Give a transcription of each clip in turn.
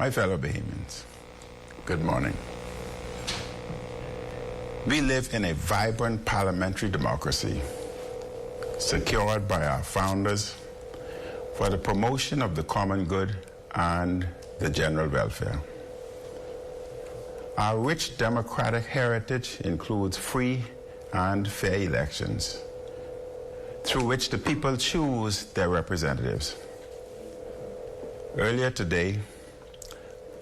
My fellow Bahamians, good morning. We live in a vibrant parliamentary democracy, secured by our founders for the promotion of the common good and the general welfare. Our rich democratic heritage includes free and fair elections, through which the people choose their representatives. Earlier today,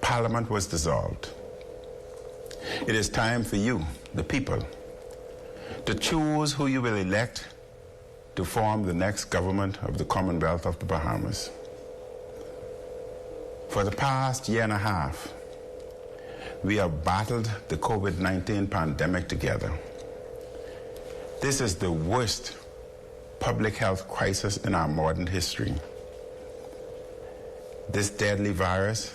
Parliament was dissolved. It is time for you, the people, to choose who you will elect to form the next government of the Commonwealth of the Bahamas. For the past year and a half, we have battled the COVID-19 pandemic together. This is the worst public health crisis in our modern history. This deadly virus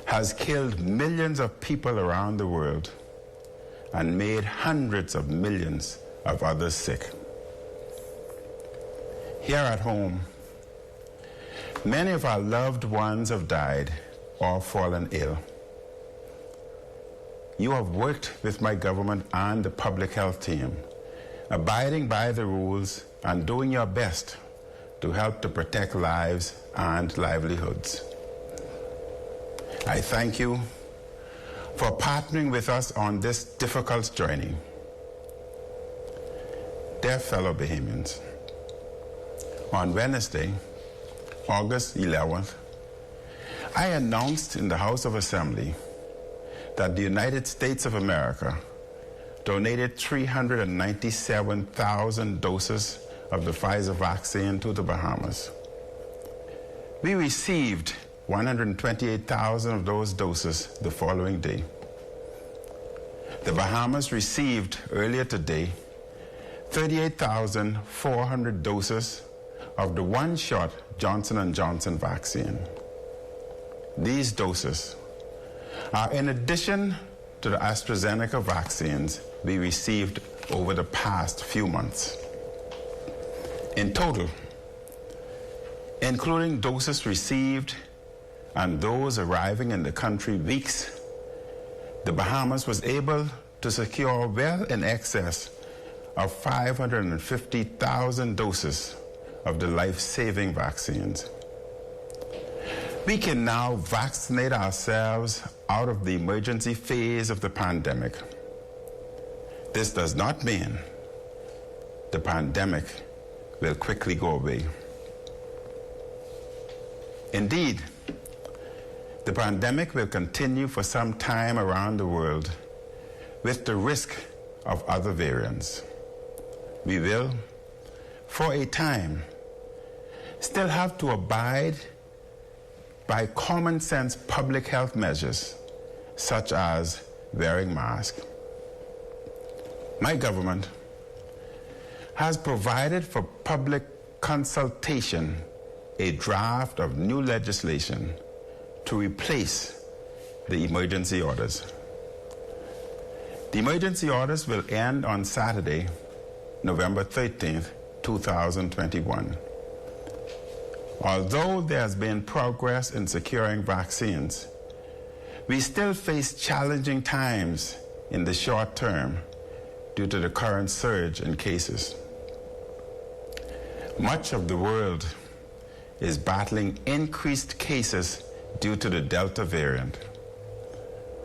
has killed millions of people around the world and made hundreds of millions of others sick. Here at home, many of our loved ones have died or fallen ill. You have worked with my government and the public health team, abiding by the rules and doing your best to help to protect lives and livelihoods. I thank you for partnering with us on this difficult journey. Dear fellow Bahamians, on Wednesday, August 11th, I announced in the House of Assembly that the United States of America donated 397,000 doses of the Pfizer vaccine to the Bahamas. We received 128,000 of those doses the following day. The Bahamas received earlier today 38,400 doses of the one-shot Johnson & Johnson vaccine. These doses are in addition to the AstraZeneca vaccines we received over the past few months. In total, including doses received and those arriving in the country weeks, the Bahamas was able to secure well in excess of 550,000 doses of the life-saving vaccines. We can now vaccinate ourselves out of the emergency phase of the pandemic. This does not mean the pandemic will quickly go away. Indeed, the pandemic will continue for some time around the world with the risk of other variants. We will, for a time, still have to abide by common sense public health measures, such as wearing masks. My government has provided for public consultation a draft of new legislation to replace the emergency orders. The emergency orders will end on Saturday, November 13th, 2021. Although there has been progress in securing vaccines, we still face challenging times in the short term due to the current surge in cases. Much of the world is battling increased cases due to the Delta variant.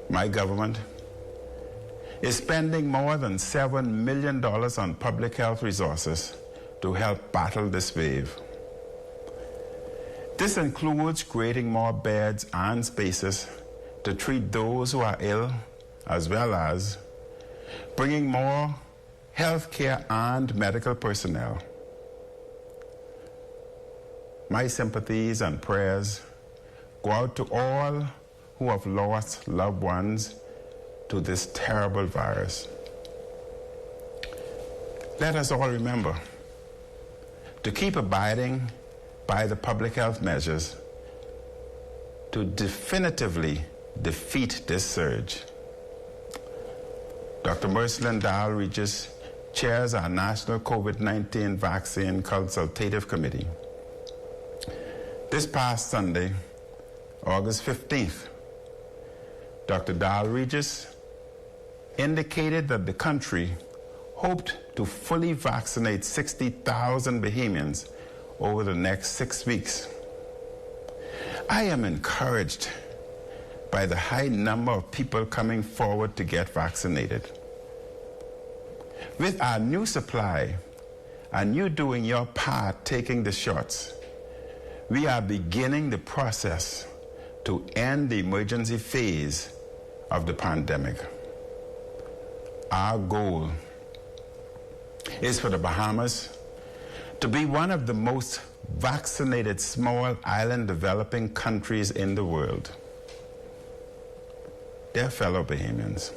My government is spending more than $7 million on public health resources to help battle this wave. This includes creating more beds and spaces to treat those who are ill, as well as bringing more healthcare and medical personnel. My sympathies and prayers go out to all who have lost loved ones to this terrible virus. Let us all remember to keep abiding by the public health measures to definitively defeat this surge. Dr. Mercelin Dahl-Regis chairs our National COVID-19 Vaccine Consultative Committee. This past Sunday, August 15th, Dr. Dal Regis indicated that the country hoped to fully vaccinate 60,000 Bahamians over the next 6 weeks. I am encouraged by the high number of people coming forward to get vaccinated. With our new supply and you doing your part taking the shots, we are beginning the process to end the emergency phase of the pandemic. Our goal is for the Bahamas to be one of the most vaccinated small island developing countries in the world. Dear fellow Bahamians,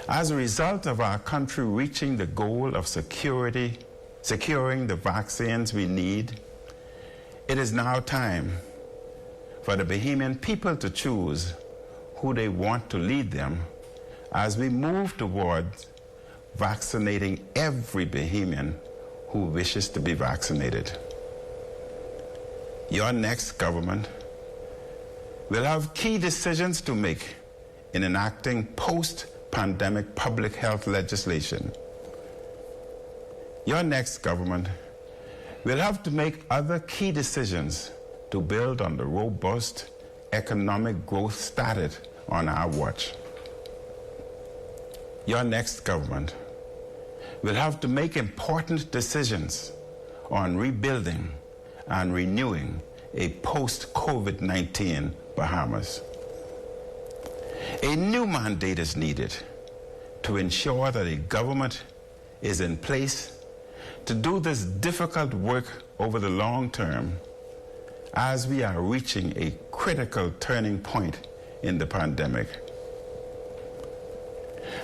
as a result of our country reaching the goal of securing the vaccines we need, it is now time for the Bahamian people to choose who they want to lead them as we move towards vaccinating every Bahamian who wishes to be vaccinated. Your next government will have key decisions to make in enacting post-pandemic public health legislation. Your next government will have to make other key decisions to build on the robust economic growth started on our watch. Your next government will have to make important decisions on rebuilding and renewing a post-COVID-19 Bahamas. A new mandate is needed to ensure that a government is in place to do this difficult work over the long term as we are reaching a critical turning point in the pandemic.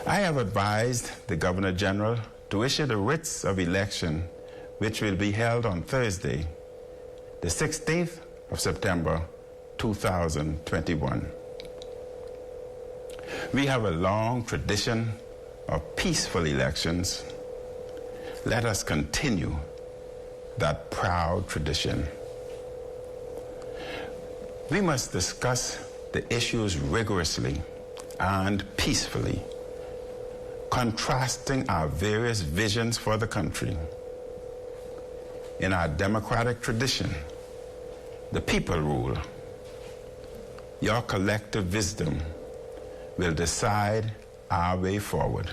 I have advised the Governor General to issue the writs of election, which will be held on Thursday, the 16th of September, 2021. We have a long tradition of peaceful elections. Let us continue that proud tradition. We must discuss the issues rigorously and peacefully, contrasting our various visions for the country. In our democratic tradition, the people rule. Your collective wisdom will decide our way forward.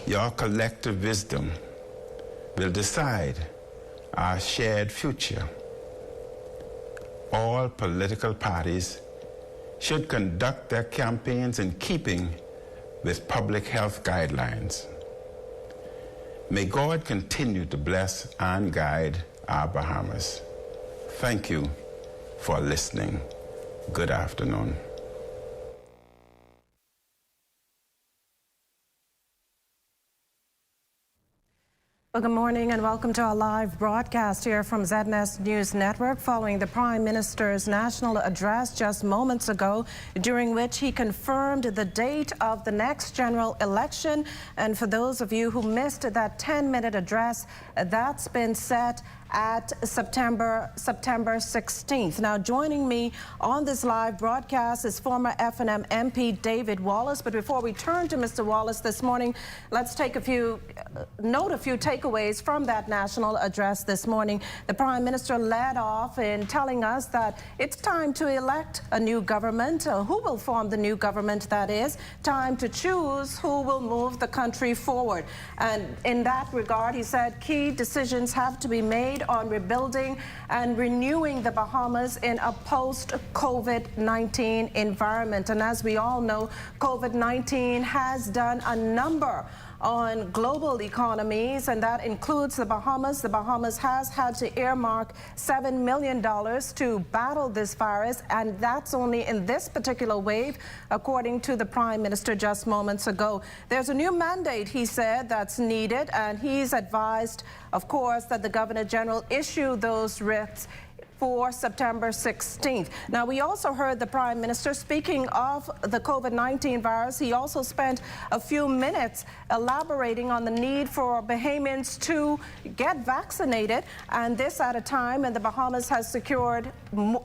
Your collective wisdom will decide our shared future. All political parties should conduct their campaigns in keeping with public health guidelines. May God continue to bless and guide our Bahamas. Thank you for listening. Good afternoon. Well, good morning and welcome to our live broadcast here from ZNS News Network following the Prime Minister's national address just moments ago, during which he confirmed the date of the next general election. And for those of you who missed that 10-minute address, that's been set at September 16th. Now, joining me on this live broadcast is former F&M MP David Wallace. But before we turn to Mr. Wallace this morning, let's take note a few takeaways from that national address this morning. The Prime Minister led off in telling us that it's time to elect a new government. Who will form the new government, that is? Time to choose who will move the country forward. And in that regard, he said key decisions have to be made on rebuilding and renewing the Bahamas in a post-COVID-19 environment. And as we all know, COVID-19 has done a number on global economies, and that includes the Bahamas. The Bahamas has had to earmark $7 million to battle this virus, and that's only in this particular wave, according to the Prime Minister just moments ago. There's a new mandate, he said, that's needed, and he's advised, of course, that the Governor General issue those writs for September 16th. Now, we also heard the Prime Minister speaking of the COVID-19 virus. He also spent a few minutes elaborating on the need for Bahamians to get vaccinated, and this at a time when the Bahamas has secured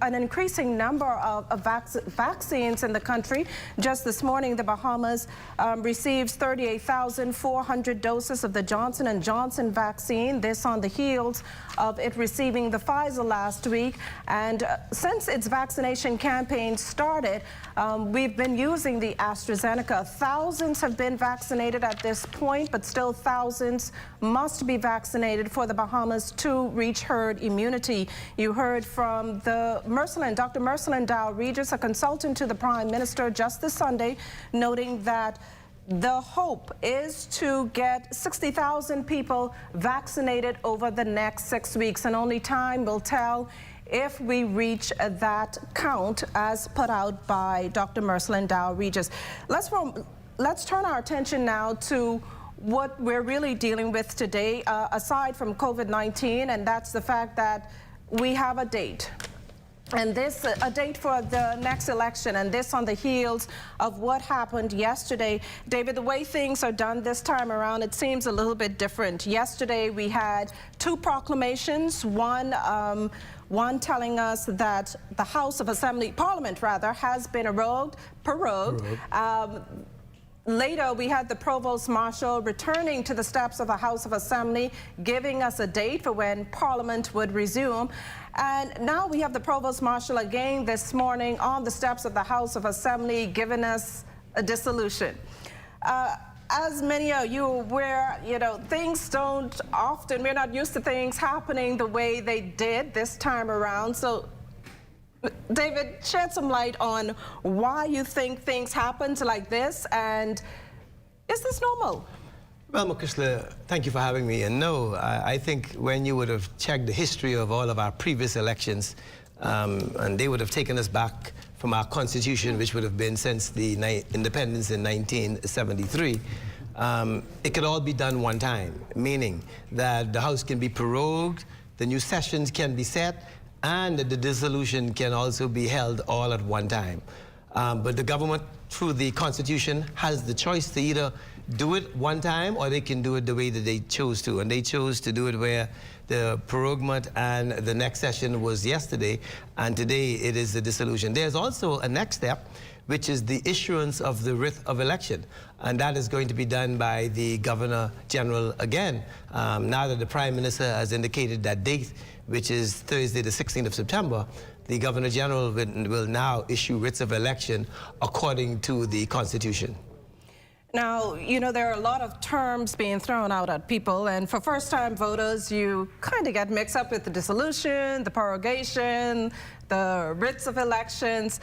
an increasing number of vaccines in the country. Just this morning, the Bahamas receives 38,400 doses of the Johnson & Johnson vaccine, this on the heels of it receiving the Pfizer last week. And since its vaccination campaign started, we've been using the AstraZeneca. Thousands have been vaccinated at this point, but still thousands must be vaccinated for the Bahamas to reach herd immunity. You heard from Dr. Mercelin Dow-Regis, a consultant to the Prime Minister, just this Sunday, noting that the hope is to get 60,000 people vaccinated over the next 6 weeks, and only time will tell if we reach that count as put out by Dr. Mercelin Dow-Regis. Let's turn our attention now to what we're really dealing with today, aside from COVID-19, and that's the fact that we have a date. And this, a date for the next election, and this on the heels of what happened yesterday. David, the way things are done this time around, it seems a little bit different. Yesterday, we had two proclamations, one telling us that the House of Assembly, Parliament rather, has been prorogued. Later, we had the Provost Marshal returning to the steps of the House of Assembly, giving us a date for when Parliament would resume. And now we have the Provost Marshal again this morning on the steps of the House of Assembly, giving us a dissolution. As many of you are aware, things don't often, we're not used to things happening the way they did this time around. So, David, shed some light on why you think things happened like this, and is this normal? Well, Makisla, thank you for having me. And no, I think when you would have checked the history of all of our previous elections, and they would have taken us back from our constitution, which would have been since the independence in 1973, it could all be done one time, meaning that the House can be prorogued, the new sessions can be set, and the dissolution can also be held all at one time. But the government, through the Constitution, has the choice to either do it one time or they can do it the way that they chose to. And they chose to do it where the proroguement and the next session was yesterday, and today it is the dissolution. There's also a next step, which is the issuance of the writ of election. And that is going to be done by the Governor General again. Now that the Prime Minister has indicated that date, which is Thursday, the 16th of September, the Governor General will now issue writs of election according to the Constitution. Now, there are a lot of terms being thrown out at people, and for first-time voters, you kind of get mixed up with the dissolution, the prorogation, the writs of elections.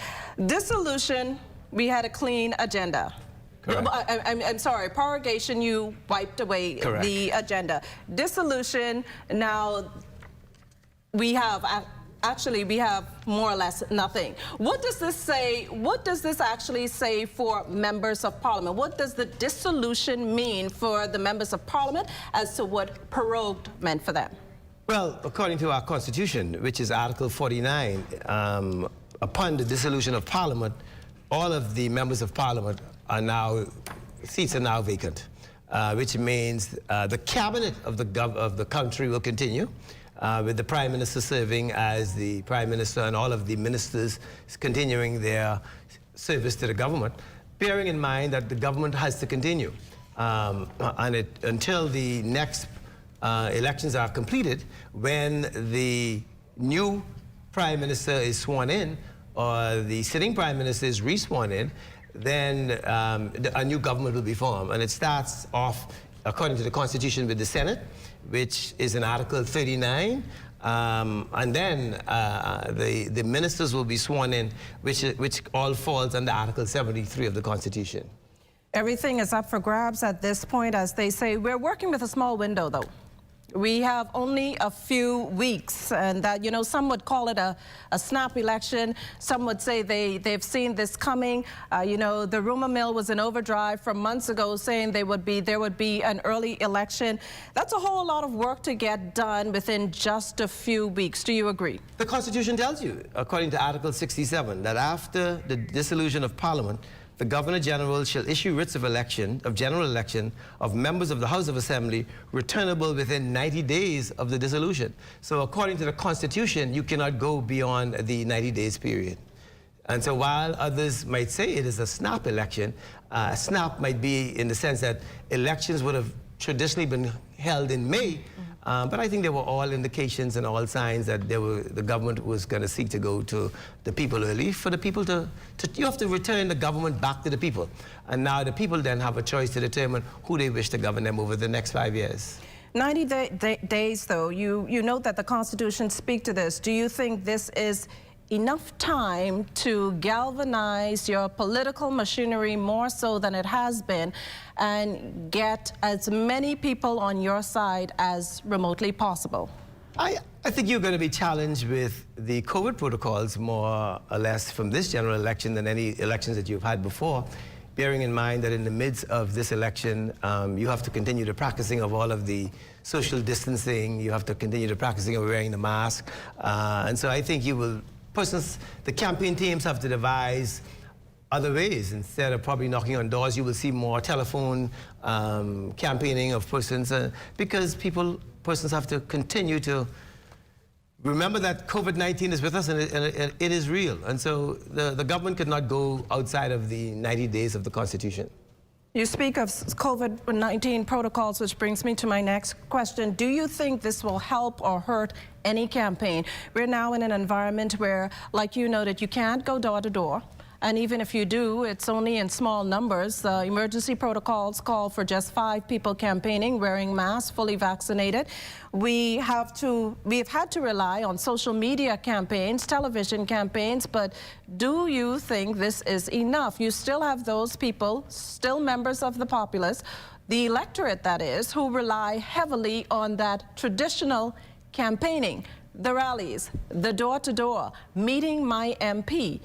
Dissolution, we had a clean agenda. Correct. I'm sorry, prorogation, you wiped away Correct. the agenda. Dissolution, now we have more or less nothing. What does this say? What does this actually say for members of Parliament? What does the dissolution mean for the members of Parliament as to what prorogued meant for them? Well, according to our Constitution, which is Article 49, upon the dissolution of Parliament, all of the members of Parliament seats are now vacant, which means the cabinet of the country will continue, with the Prime Minister serving as the Prime Minister and all of the ministers continuing their service to the government, bearing in mind that the government has to continue until the next elections are completed, when the new Prime Minister is sworn in or the sitting Prime Minister is re-sworn in, then a new government will be formed. And it starts off, according to the Constitution, with the Senate, which is in Article 39, and then the ministers will be sworn in, which all falls under Article 73 of the Constitution. Everything is up for grabs at this point, as they say. We're working with a small window, though. We have only a few weeks, and that, you know, some would call it a snap election. Some would say they've seen this coming. You know, the rumor mill was in overdrive from months ago, saying there would be an early election. That's a whole lot of work to get done within just a few weeks. Do you agree? The Constitution tells you, according to Article 67, that after the dissolution of Parliament, the Governor General shall issue writs of general election of members of the House of Assembly returnable within 90 days of the dissolution. So according to the Constitution, you cannot go beyond the 90 days period. And so while others might say it is a snap election, a snap might be in the sense that elections would have traditionally been held in May, but I think there were all indications and all signs that the government was going to seek to go to the people early. For the people you have to return the government back to the people. And now the people then have a choice to determine who they wish to govern them over the next 5 years. 90 days, though, you note that the Constitution speaks to this. Do you think this is enough time to galvanize your political machinery more so than it has been and get as many people on your side as remotely possible? I think you're going to be challenged with the COVID protocols more or less from this general election than any elections that you've had before, bearing in mind that in the midst of this election, you have to continue the practicing of all of the social distancing, you have to continue the practicing of wearing the mask, and so I think the campaign teams have to devise other ways. Instead of probably knocking on doors, you will see more telephone campaigning of persons because persons have to continue to remember that COVID-19 is with us and it is real. And so the government could not go outside of the 90 days of the Constitution. You speak of COVID-19 protocols, which brings me to my next question. Do you think this will help or hurt any campaign? We're now in an environment where, like you noted, you can't go door to door. And even if you do, it's only in small numbers. Emergency protocols call for just 5 people campaigning, wearing masks, fully vaccinated. We've had to rely on social media campaigns, television campaigns, but do you think this is enough? You still have those people, still members of the populace, the electorate that is, who rely heavily on that traditional campaigning, the rallies, the door-to-door, meeting my MP.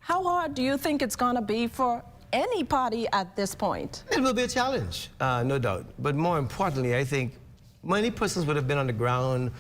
How hard do you think it's going to be for any party at this point? It will be a challenge, no doubt. But more importantly, I think many persons would have been on the ground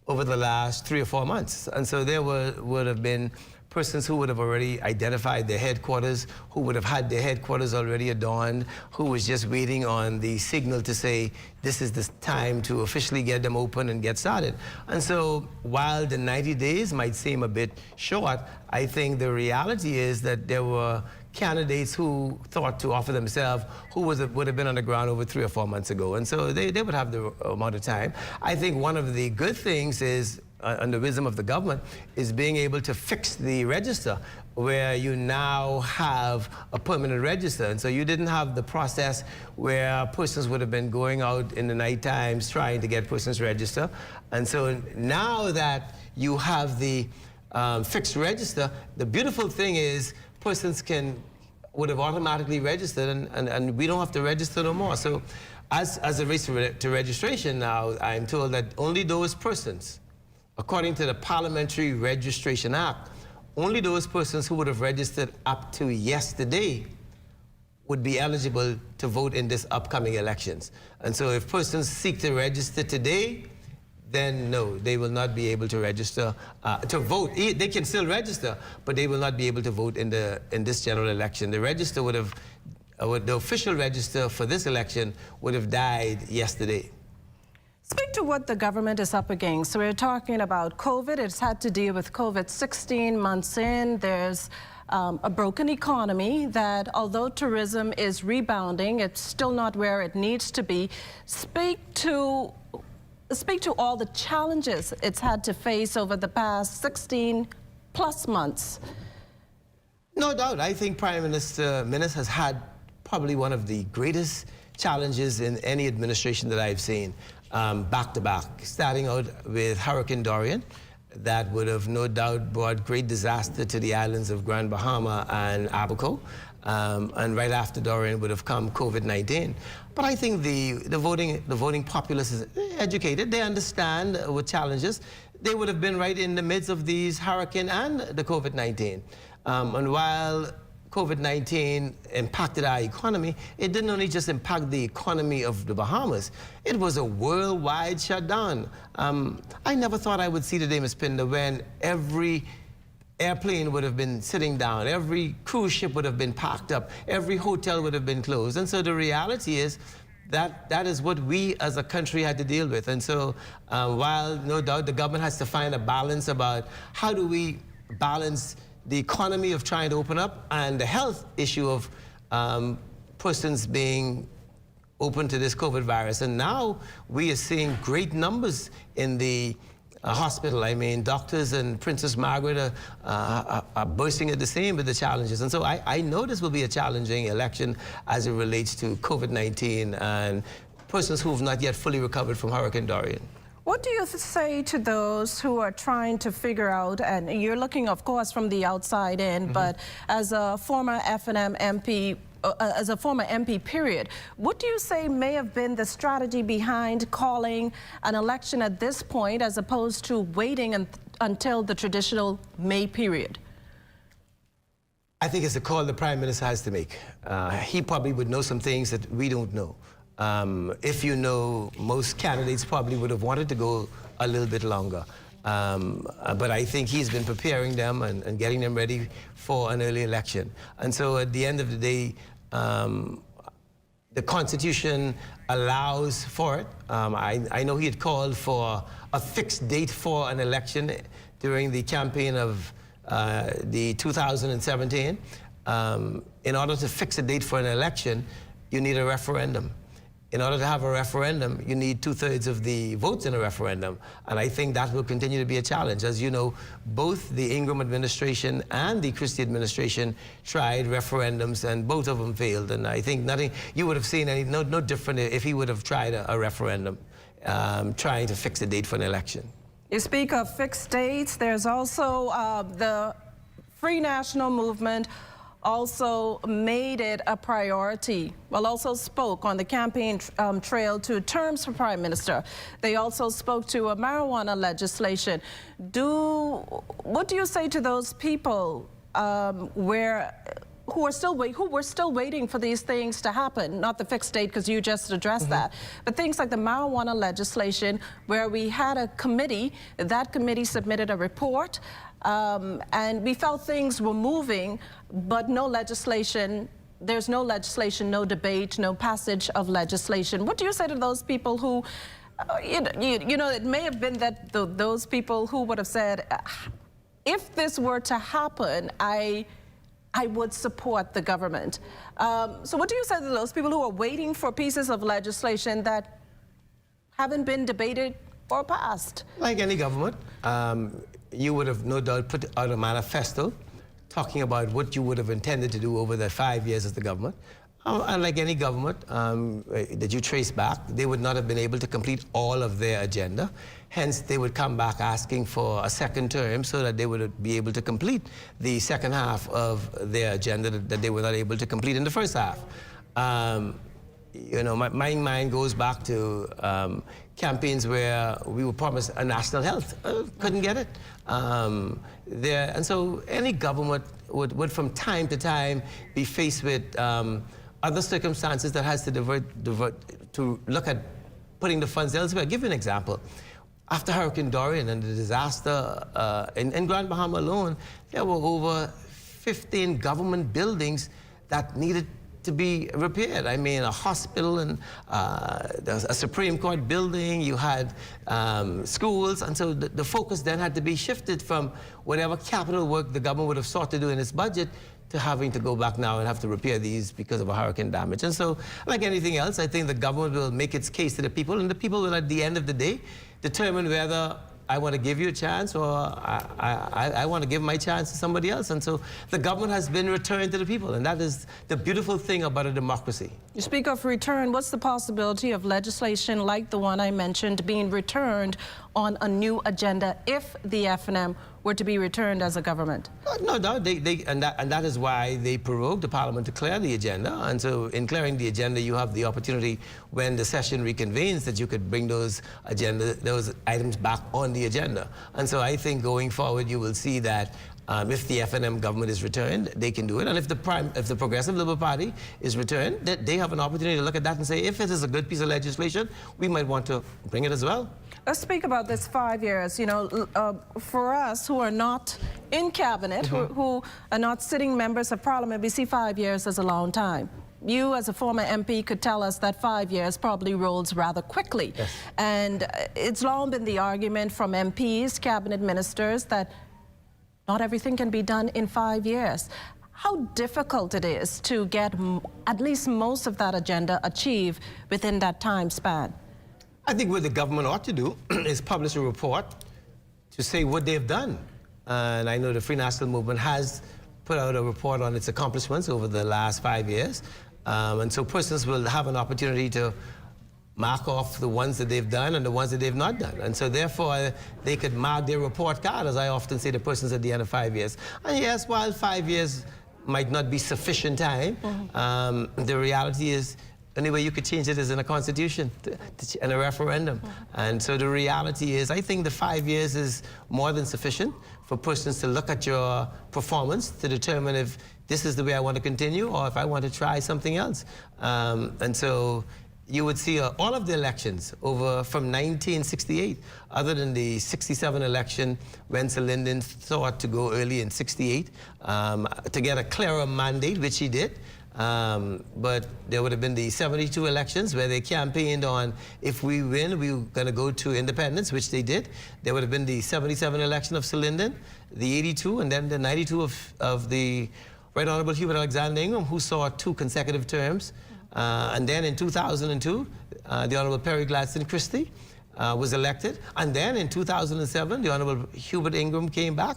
over the last 3 or 4 months. And so there would have been persons who would have already identified their headquarters, who would have had their headquarters already adorned, who was just waiting on the signal to say, this is the time to officially get them open and get started. And so while the 90 days might seem a bit short, I think the reality is that there were candidates who thought to offer themselves who would have been on the ground over 3 or 4 months ago. And so they would have the amount of time. I think one of the good things is, and the wisdom of the government, is being able to fix the register where you now have a permanent register. And so you didn't have the process where persons would have been going out in the night times trying to get persons register. And so now that you have the fixed register, the beautiful thing is persons would have automatically registered and we don't have to register no more. So as a race to registration now, I'm told that only those persons, according to the Parliamentary Registration Act, only those persons who would have registered up to yesterday would be eligible to vote in this upcoming elections. And so if persons seek to register today, then no, they will not be able to register, to vote. They can still register, but they will not be able to vote in this general election. The register would have, the official register for this election would have died yesterday. Speak to what the government is up against. So we're talking about COVID. It's had to deal with COVID 16 months in. There's a broken economy that, although tourism is rebounding, it's still not where it needs to be. Speak to all the challenges it's had to face over the past 16 plus months. No doubt. I think Prime Minister Minnis has had probably one of the greatest challenges in any administration that I've seen, back to back, starting out with Hurricane Dorian. That would have no doubt brought great disaster to the islands of Grand Bahama and Abaco. and right after Dorian would have come COVID-19. But I think the voting populace is educated. They understand what challenges. They would have been right in the midst of these hurricane and the COVID-19. And while COVID-19 impacted our economy, it didn't only just impact the economy of the Bahamas, it was a worldwide shutdown. I never thought I would see the day, Ms. Pinder, when every airplane would have been sitting down, every cruise ship would have been packed up, every hotel would have been closed. And so the reality is that is what we as a country had to deal with. And so while no doubt the government has to find a balance about how do we balance the economy of trying to open up and the health issue of persons being open to this COVID virus. And now we are seeing great numbers in the hospital. I mean, doctors and Princess Margaret are bursting at the seams with the challenges. And so I know this will be a challenging election as it relates to COVID-19 and persons who have not yet fully recovered from Hurricane Dorian. What do you say to those who are trying to figure out, and you're looking, of course, from the outside in, but as a former FNM MP, as a former MP, period, what do you say may have been the strategy behind calling an election at this point as opposed to waiting until the traditional May period? I think it's a call the Prime Minister has to make. He probably would know some things that we don't know. If you know, most candidates probably would have wanted to go a little bit longer. But I think he's been preparing them and getting them ready for an early election. And so at the end of the day, the Constitution allows for it. I know he had called for a fixed date for an election during the campaign of the 2017. In order to fix a date for an election, you need a referendum. In order to have a referendum, you need 2/3 of the votes in a referendum. And I think that will continue to be a challenge. As you know, both the Ingram administration and the Christie administration tried referendums, and both of them failed. And I think nothing, you would have seen no different if he would have tried a referendum, trying to fix a date for an election. You speak of fixed dates. There's also the Free National Movement also made it a priority. Well, also spoke on the campaign trail to terms for Prime Minister. They also spoke to a marijuana legislation. What do you say to those people who were still waiting for these things to happen? Not the fixed date, because you just addressed that, but things like the marijuana legislation, where we had a committee. That committee submitted a report. And we felt things were moving, but no legislation. There's no legislation, no debate, no passage of legislation. What do you say to those people who, you know, it may have been that those people who would have said, if this were to happen, I would support the government. So what do you say to those people who are waiting for pieces of legislation that haven't been debated or passed? Like any government, you would have no doubt put out a manifesto talking about what you would have intended to do over the 5 years as the government. And like any government that you trace back, they would not have been able to complete all of their agenda. Hence, they would come back asking for a second term so that they would be able to complete the second half of their agenda that they were not able to complete in the first half. You know, my mind goes back to campaigns where we were promised a national health, couldn't get it. And so any government would from time to time be faced with other circumstances that has to to look at putting the funds elsewhere. I'll give you an example. After Hurricane Dorian and the disaster in Grand Bahama alone, there were over 15 government buildings that needed to be repaired. I mean, a hospital and a Supreme Court building, you had schools, and so the focus then had to be shifted from whatever capital work the government would have sought to do in its budget to having to go back now and have to repair these because of a hurricane damage. And so, like anything else, I think the government will make its case to the people, and the people will, at the end of the day, determine whether I want to give you a chance or I want to give my chance to somebody else. And so the government has been returned to the people, and that is the beautiful thing about a democracy. You speak of return. What's the possibility of legislation like the one I mentioned being returned on a new agenda if the FNM were to be returned as a government? No doubt, and that is why they prorogued the Parliament to clear the agenda. And so in clearing the agenda, you have the opportunity when the session reconvenes that you could bring those items back on the agenda. And so I think going forward, you will see that if the FNM government is returned, they can do it. And if the Progressive Liberal Party is returned, they have an opportunity to look at that and say, if it is a good piece of legislation, we might want to bring it as well. Let's speak about this 5 years. You know, for us who are not in cabinet, who are not sitting members of parliament, we see 5 years as a long time. You, as a former MP, could tell us that 5 years probably rolls rather quickly. Yes. And it's long been the argument from MPs, cabinet ministers, that not everything can be done in 5 years. How difficult it is to get at least most of that agenda achieved within that time span? I think what the government ought to do is publish a report to say what they've done. And I know the Free National Movement has put out a report on its accomplishments over the last 5 years. And so persons will have an opportunity to mark off the ones that they've done and the ones that they've not done. And so therefore, they could mark their report card, as I often say to persons at the end of 5 years. And yes, while 5 years might not be sufficient time, the reality is the only way you could change it is in a constitution and a referendum. And so the reality is, I think the 5 years is more than sufficient for persons to look at your performance to determine if this is the way I want to continue or if I want to try something else. And so you would see all of the elections over from 1968, other than the 67 election when Sir Lyndon thought to go early in 68 to get a clearer mandate, which he did. But there would have been the 72 elections where they campaigned on, if we win, we're going to go to independence, which they did. There would have been the 77 election of Sir Lyndon, the 82, and then the 92 of the Right Honourable Hubert Alexander Ingram, who saw 2 consecutive terms. And then in 2002, the Honourable Perry Gladstone Christie was elected. And then in 2007, the Honourable Hubert Ingram came back.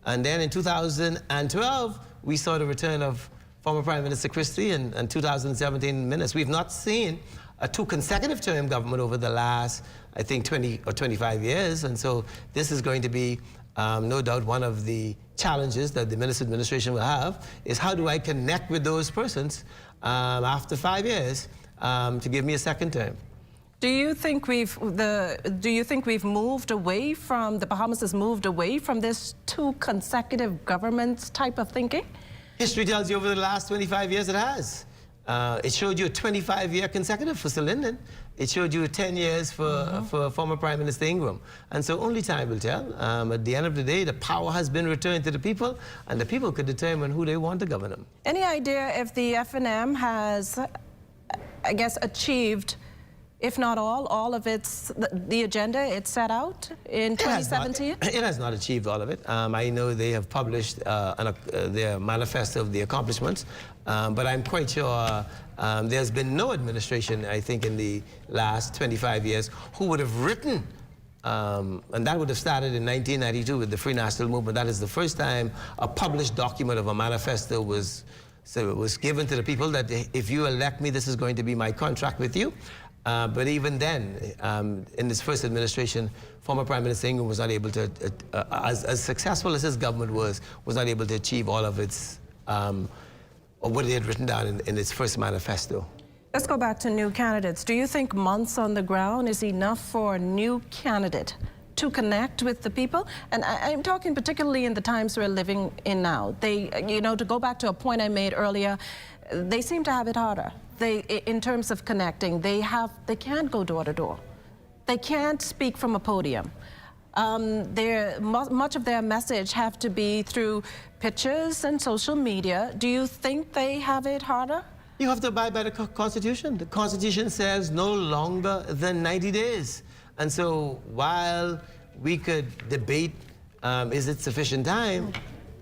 And then in 2012, we saw the return of former Prime Minister Christie and 2017 Minnis. We've not seen a 2 consecutive term government over the last, I think, 20 or 25 years. And so this is going to be, no doubt, one of the challenges that the Minnis administration will have, is how do I connect with those persons after 5 years to give me a second term. Do you think we've moved away from, the Bahamas has moved away from this 2 consecutive governments type of thinking? History tells you over the last 25 years it has. It showed you a 25-year consecutive for Sir Lyndon. It showed you 10 years for former Prime Minister Ingram. And so only time will tell. At the end of the day, the power has been returned to the people, and the people could determine who they want to govern them. Any idea if the FNM has, I guess, achieved, if not all of the agenda it set out in 2017? It has not achieved all of it. I know they have published their manifesto of the accomplishments, but I'm quite sure there's been no administration, I think, in the last 25 years who would have written, and that would have started in 1992 with the Free National Movement. That is the first time a published document of a manifesto was given to the people, that if you elect me, this is going to be my contract with you. But even then, in his first administration, former Prime Minister Ingram was not able to, as successful as his government was not able to achieve all of its, or what he had written down in its first manifesto. Let's go back to new candidates. Do you think months on the ground is enough for a new candidate to connect with the people? And I'm talking particularly in the times we're living in now. They, you know, to go back to a point I made earlier, they seem to have it harder. In terms of connecting, they can't go door to door. They can't speak from a podium. Much of their message have to be through pictures and social media. Do you think they have it harder? You have to abide by the Constitution. The Constitution says no longer than 90 days. And so while we could debate, is it sufficient time,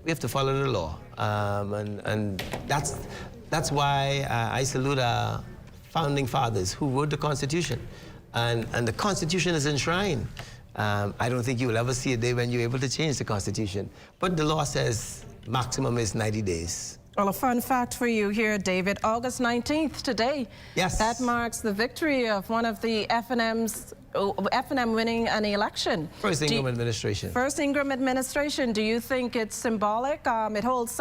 we have to follow the law. And that's why I salute our founding fathers who wrote the Constitution. And the Constitution is enshrined. I don't think you will ever see a day when you're able to change the Constitution. But the law says maximum is 90 days. Well, a fun fact for you here, David. August 19th, today. Yes. That marks the victory of one of the FNM winning an election. First Ingram administration. First Ingram administration. Do you think it's symbolic? It holds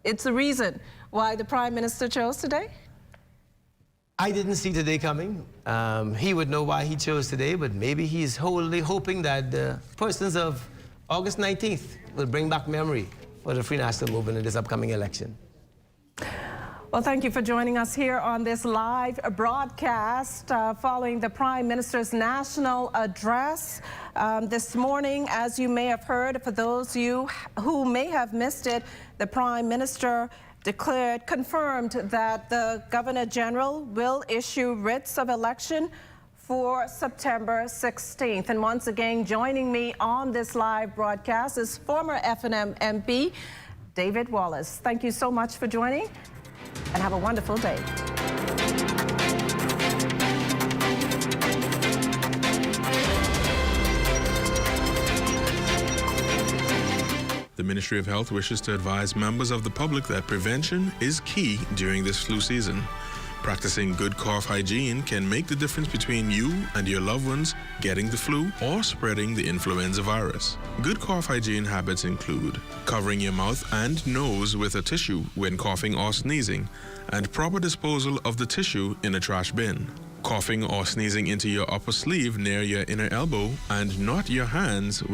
it's a reason why the Prime Minister chose today? I didn't see today coming. He would know why he chose today, but maybe he's wholly hoping that the persons of August 19th will bring back memory for the Free National Movement in this upcoming election. Well, thank you for joining us here on this live broadcast following the Prime Minister's national address this morning. As you may have heard, for those of you who may have missed it, the Prime Minister confirmed that the Governor General will issue writs of election for September 16th. And once again, joining me on this live broadcast is former FNM MP David Wallace. Thank you so much for joining, and have a wonderful day. The Ministry of Health wishes to advise members of the public that prevention is key during this flu season. Practicing good cough hygiene can make the difference between you and your loved ones getting the flu or spreading the influenza virus. Good cough hygiene habits include covering your mouth and nose with a tissue when coughing or sneezing, and proper disposal of the tissue in a trash bin. Coughing or sneezing into your upper sleeve near your inner elbow and not your hands when